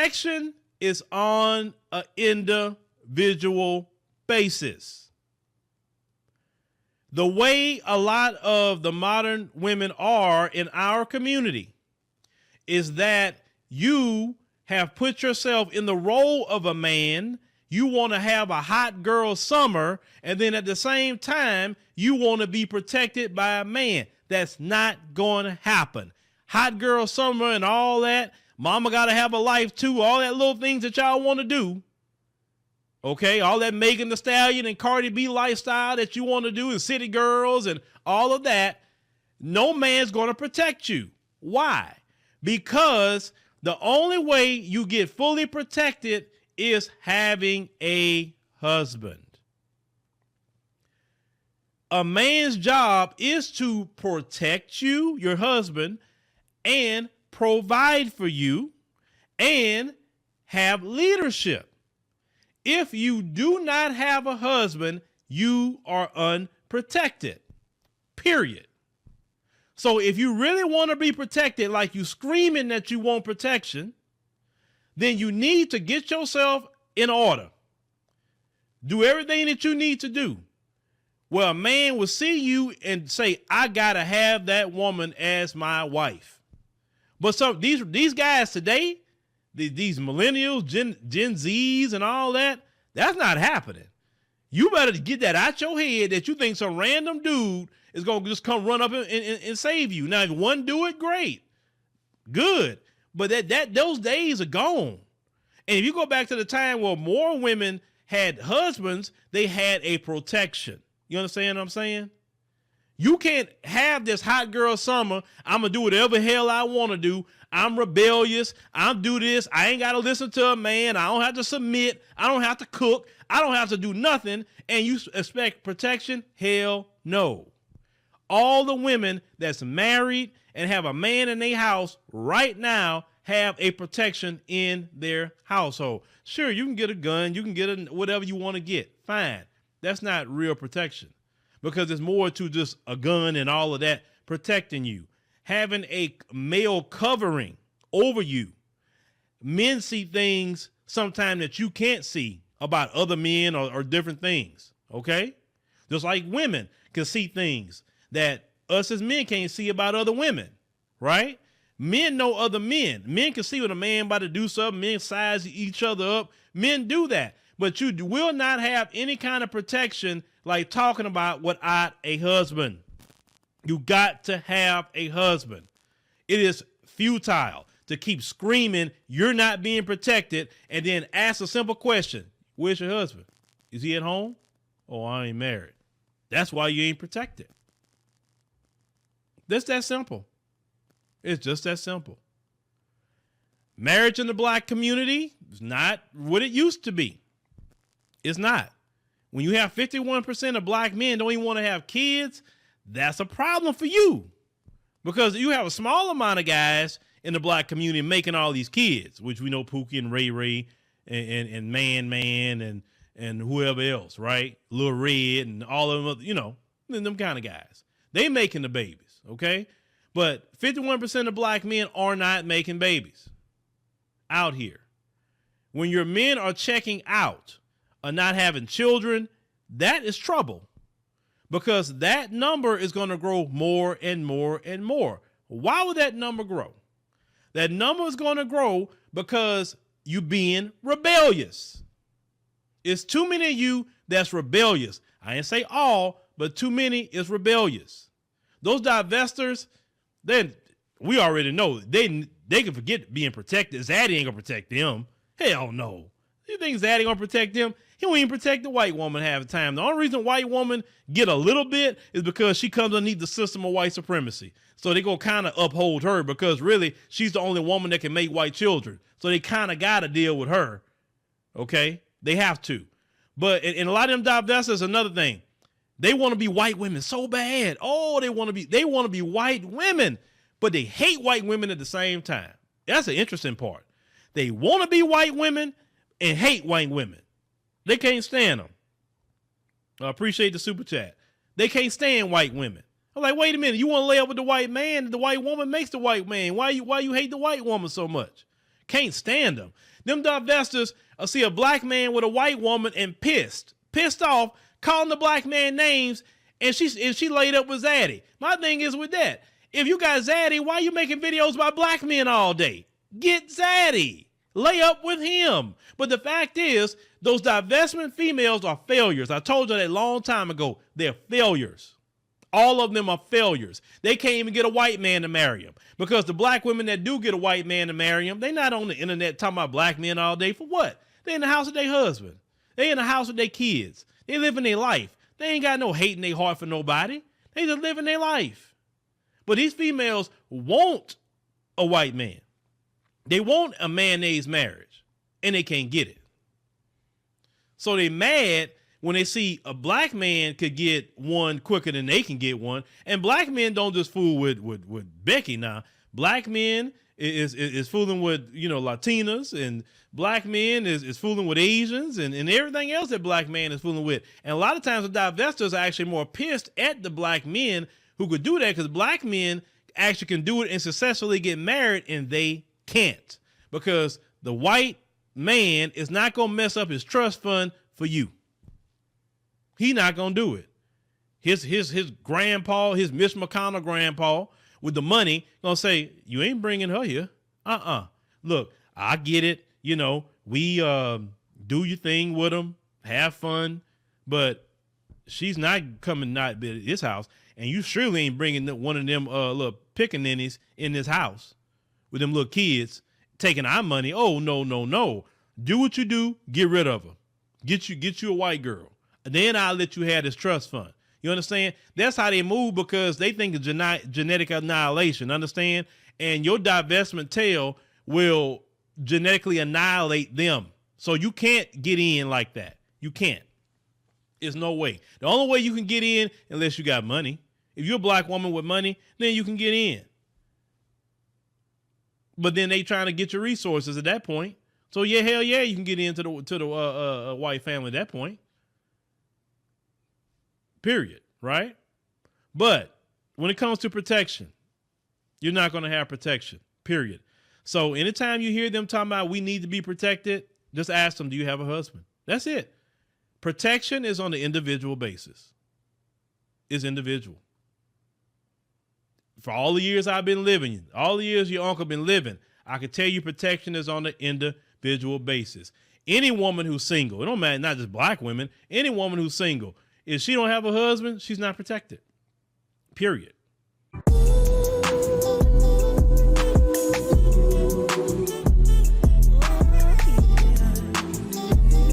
protection is on an individual basis. The way a lot of the modern women are in our community is that you have put yourself in the role of a man. You want to have a hot girl summer, and then at the same time, you want to be protected by a man. That's not going to happen. Hot girl summer and all that. Mama got to have a life too. All that little things that y'all want to do. Okay, all that Megan Thee Stallion and Cardi B lifestyle that you want to do, and city girls and all of that. No man's going to protect you. Why? Because the only way you get fully protected is having a husband. A man's job is to protect you, your husband, and provide for you and have leadership. If you do not have a husband, you are unprotected, period. So if you really want to be protected, like you screaming that you want protection, then you need to get yourself in order. Do everything that you need to do. Well, a man will see you and say, I got to have that woman as my wife. But these guys today, these millennials, Gen Zs and all that, that's not happening. You better get that out your head that you think some random dude is going to just come run up and save you. Now, if one do it, great. Good. But those days are gone. And if you go back to the time where more women had husbands, they had a protection. You understand what I'm saying? You can't have this hot girl summer. I'm going to do whatever hell I want to do. I'm rebellious. I'm do this. I ain't got to listen to a man. I don't have to submit. I don't have to cook. I don't have to do nothing. And you expect protection? Hell no. All the women that's married and have a man in their house right now have a protection in their household. Sure, you can get a gun. You can get whatever you want to get. Fine. That's not real protection, because there's more to just a gun and all of that protecting you. Having a male covering over you. Men see things sometimes that you can't see about other men or different things. Okay? Just like women can see things that us as men can't see about other women. Right? Men know other men. Men can see when a man about to do something. Men size each other up. Men do that. But you will not have any kind of protection like talking about without a husband. You got to have a husband. It is futile to keep screaming you're not being protected and then ask a simple question. Where's your husband? Is he at home? Oh, I ain't married. That's why you ain't protected. That's that simple. It's just that simple. Marriage in the black community is not what it used to be. It's not. When you have 51% of black men don't even want to have kids, that's a problem for you, because you have a small amount of guys in the black community making all these kids, which we know Pookie and Ray Ray and Man and whoever else, right? Lil Red and all of them, you know, them kind of guys. They making the babies, okay? But 51% of black men are not making babies out here. When your men are checking out, are not having children, that is trouble, because that number is going to grow more and more and more. Why would that number grow? That number is going to grow because you being rebellious. It's too many of you that's rebellious. I didn't say all, but too many is rebellious. Those divestors, then we already know they can forget being protected. Zaddy ain't gonna protect them. Hell no. You think Zaddy gonna protect them? He won't even protect the white woman half the time. The only reason white woman get a little bit is because she comes underneath the system of white supremacy. So they go kind of uphold her, because really she's the only woman that can make white children. So they kind of got to deal with her. Okay. They have to. But and a lot of them divestors, another thing, they want to be white women so bad. Oh, they want to be white women, but they hate white women at the same time. That's the interesting part. They want to be white women and hate white women. They can't stand them. I appreciate the super chat. They can't stand white women. I'm like, wait a minute. You want to lay up with the white man? The white woman makes the white man. Why you hate the white woman so much? Can't stand them. Them divestors see a black man with a white woman and pissed off, calling the black man names, and she laid up with Zaddy. My thing is with that, if you got Zaddy, why are you making videos about black men all day? Get Zaddy. Lay up with him. But the fact is, those divestment females are failures. I told you that a long time ago. They're failures. All of them are failures. They can't even get a white man to marry them, because the black women that do get a white man to marry them, they not on the internet talking about black men all day. For what? They in the house with their husband. They in the house with their kids. They living their life. They ain't got no hate in their heart for nobody. They just living their life. But these females want a white man. They want a mayonnaise marriage, and they can't get it. So they mad when they see a black man could get one quicker than they can get one. And black men don't just fool with Becky now. Black men is fooling with, Latinas, and black men is fooling with Asians and everything else that black man is fooling with. And a lot of times the divestors are actually more pissed at the black men who could do that, because black men actually can do it and successfully get married, and they can't, because the white man is not going to mess up his trust fund for you. He not going to do it. His grandpa, his Mitch McConnell grandpa with the money, going to say, you ain't bringing her here. Look, I get it. We do your thing with them, have fun, but she's not coming not to this house. And you surely ain't bringing one of them little pickaninnies in this house with them little kids taking our money. Oh, no. Do what you do. Get rid of her. Get you a white girl. Then I'll let you have this trust fund. You understand? That's how they move, because they think of genetic annihilation. Understand? And your divestment tail will genetically annihilate them. So you can't get in like that. You can't. There's no way. The only way you can get in, unless you got money. If you're a black woman with money, then you can get in. But then they trying to get your resources at that point. So yeah, hell yeah, you can get into the white family at that point. Period. Right? But when it comes to protection, you're not going to have protection. Period. So anytime you hear them talking about we need to be protected, just ask them, do you have a husband? That's it. Protection is on the individual basis. It's individual. For all the years I've been living, all the years your uncle been living, I can tell you protection is on the individual basis. Any woman who's single, it don't matter, not just black women, any woman who's single, if she don't have a husband, she's not protected. Period.